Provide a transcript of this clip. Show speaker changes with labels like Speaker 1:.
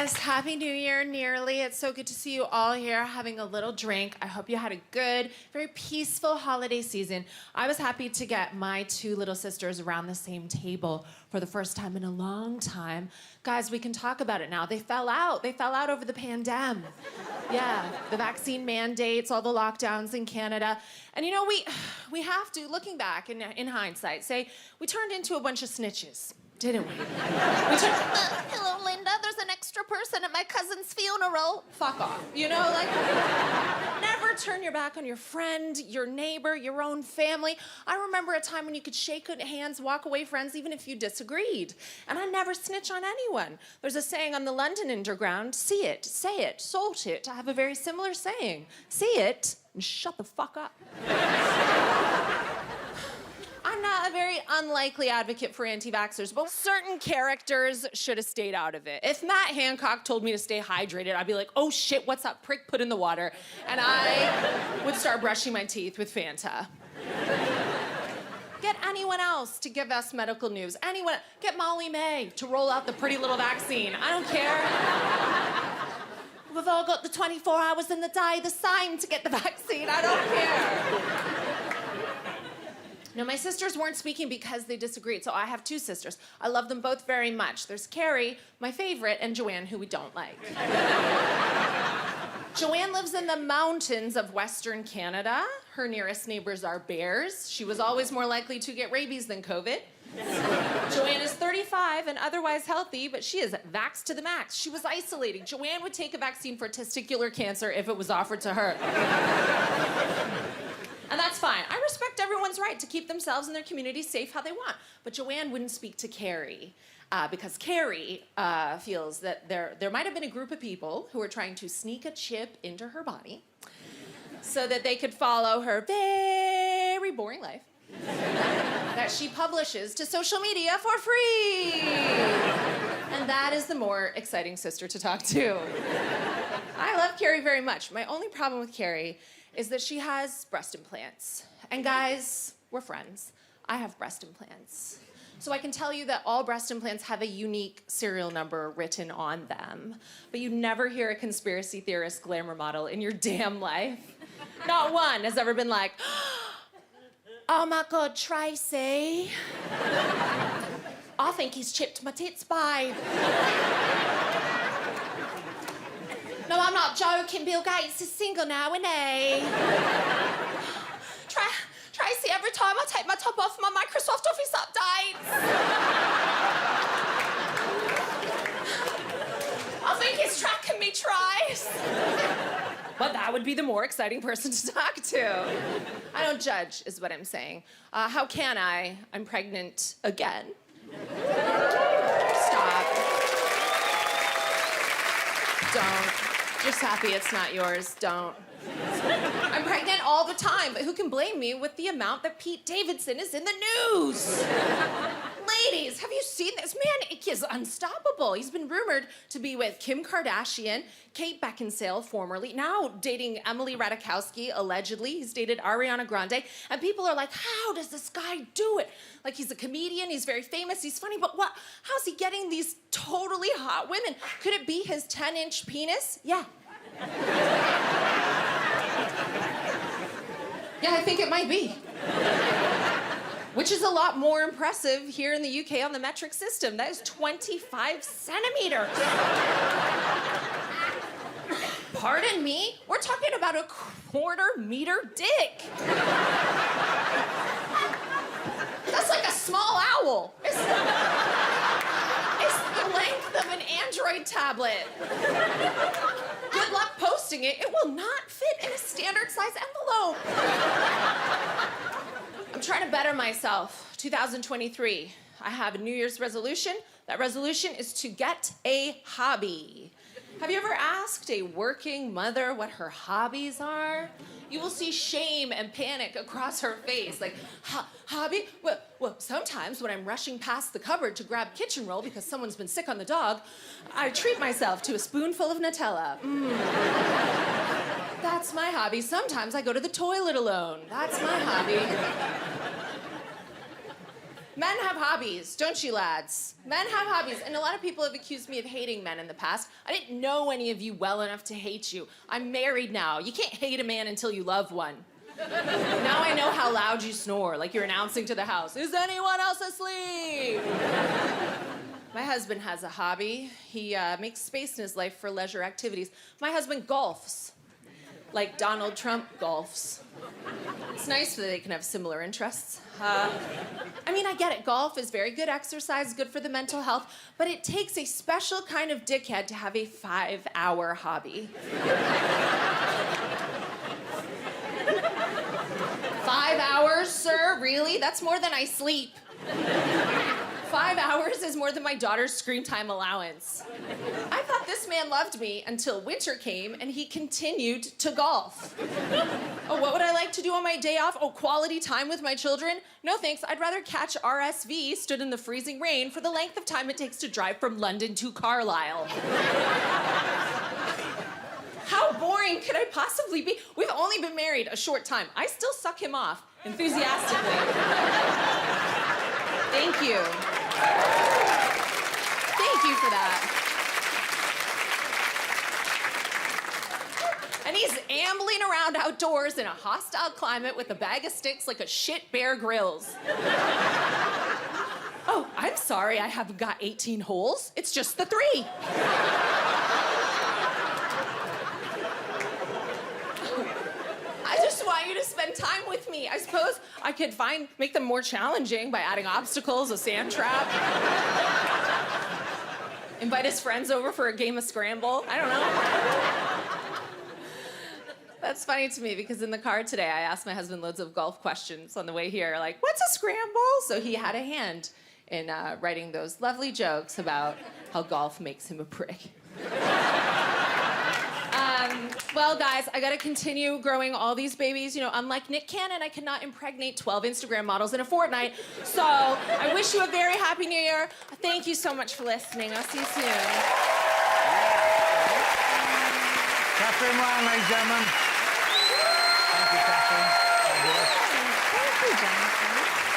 Speaker 1: guys. Happy New Year, nearly. It's so good to see you all here having a little drink. I hope you had a good, very peaceful holiday season. I was happy to get my two little sisters around the same table for the first time in a long time. Guys, we can talk about it now. They fell out. They fell out over the pandemic. Yeah, the vaccine mandates, all the lockdowns in Canada. And you know, we have to, looking back in hindsight, say we turned into a bunch of snitches. Didn't we?
Speaker 2: Hello, Linda. There's an extra person at my cousin's funeral.
Speaker 1: Fuck off. You know, like, never turn your back on your friend, your neighbor, your own family. I remember a time when you could shake hands, walk away friends, even if you disagreed. And I never snitch on anyone. There's a saying on the London Underground, see it, say it, salt it. I have a very similar saying. See it and shut the fuck up. I'm not a very unlikely advocate for anti-vaxxers, but certain characters should have stayed out of it. If Matt Hancock told me to stay hydrated, I'd be like, oh shit, what's that prick put in the water? And I would start brushing my teeth with Fanta. Get anyone else to give us medical news. Anyone, get Molly May to roll out the pretty little vaccine. I don't care. We've all got the 24 hours in the day the same to get the vaccine. I don't care. No, my sisters weren't speaking because they disagreed, so I have two sisters. I love them both very much. There's Carrie, my favorite, and Joanne, who we don't like. Joanne lives in the mountains of Western Canada. Her nearest neighbors are bears. She was always more likely to get rabies than COVID. Joanne is 35 and otherwise healthy, but she is vaxxed to the max. She was isolating. Joanne would take a vaccine for testicular cancer if it was offered to her. And that's fine. I respect everyone's right to keep themselves and their community safe how they want. But Joanne wouldn't speak to Carrie because Carrie feels that there might have been a group of people who were trying to sneak a chip into her body so that they could follow her very boring life that she publishes to social media for free. And that is the more exciting sister to talk to. I love Carrie very much. My only problem with Carrie is that she has breast implants. And guys, we're friends. I have breast implants. So I can tell you that all breast implants have a unique serial number written on them. But you never hear a conspiracy theorist glamour model in your damn life. Not one has ever been like, oh my God, Tracy. I think he's chipped my tits, babe. No, I'm not joking. Bill Gates is single now, isn't he? Tracy, every time I take my top off my Microsoft Office updates. I think he's tracking me, Trace. But that would be the more exciting person to talk to. I don't judge, is what I'm saying. How can I? I'm pregnant again. Stop. Don't. Just happy it's not yours. Don't. I'm pregnant all the time, but who can blame me with the amount that Pete Davidson is in the news? Ladies, have you seen this man? He is unstoppable. He's been rumored to be with Kim Kardashian, Kate Beckinsale, formerly, now dating Emily Ratajkowski, allegedly. He's dated Ariana Grande, and people are like, how does this guy do it? Like, he's a comedian, he's very famous, he's funny, but what? How's he getting these totally hot women? Could it be his 10-inch penis? Yeah. Yeah, I think it might be. Which is a lot more impressive here in the UK on the metric system. That is 25 centimeters. Pardon me? We're talking about a quarter-meter dick. That's like a small owl. It's the length of an Android tablet. Good luck posting it. It will not fit in a standard size envelope. I'm trying to better myself. 2023, I have a New Year's resolution. That resolution is to get a hobby. Have you ever asked a working mother what her hobbies are? You will see shame and panic across her face. Like, hobby? Well, sometimes when I'm rushing past the cupboard to grab kitchen roll because someone's been sick on the dog, I treat myself to a spoonful of Nutella. That's my hobby. Sometimes I go to the toilet alone. That's my hobby. Men have hobbies, don't you, lads? Men have hobbies, and a lot of people have accused me of hating men in the past. I didn't know any of you well enough to hate you. I'm married now. You can't hate a man until you love one. Now I know how loud you snore, like you're announcing to the house, is anyone else asleep? My husband has a hobby. He makes space in his life for leisure activities. My husband golfs, like Donald Trump golfs. It's nice that they can have similar interests. I mean, I get it. Golf is very good exercise, good for the mental health, but it takes a special kind of dickhead to have a 5-hour hobby. 5 hours, sir? Really? That's more than I sleep. 5 hours is more than my daughter's screen time allowance. I thought this man loved me until winter came and he continued to golf. Oh, what would I like to do on my day off? Oh, quality time with my children? No thanks, I'd rather catch RSV stood in the freezing rain for the length of time it takes to drive from London to Carlisle. How boring could I possibly be? We've only been married a short time. I still suck him off enthusiastically. Thank you. Thank you for that. And he's ambling around outdoors in a hostile climate with a bag of sticks like a shit Bear Grylls. Oh, I'm sorry I haven't got 18 holes. It's just the 3. I just want you to spend time with me. I suppose I could make them more challenging by adding obstacles, a sand trap. Invite his friends over for a game of Scramble. I don't know. That's funny to me because in the car today, I asked my husband loads of golf questions on the way here, like, what's a scramble? So he had a hand in writing those lovely jokes about how golf makes him a prick. Well, guys, I gotta continue growing all these babies. You know, unlike Nick Cannon, I cannot impregnate 12 Instagram models in a fortnight. So I wish you a very happy new year. Thank you so much for listening. I'll see you soon.
Speaker 3: Katherine Ryan, ladies and gentlemen. Thank you, Katherine.
Speaker 1: Thank you, Jonathan.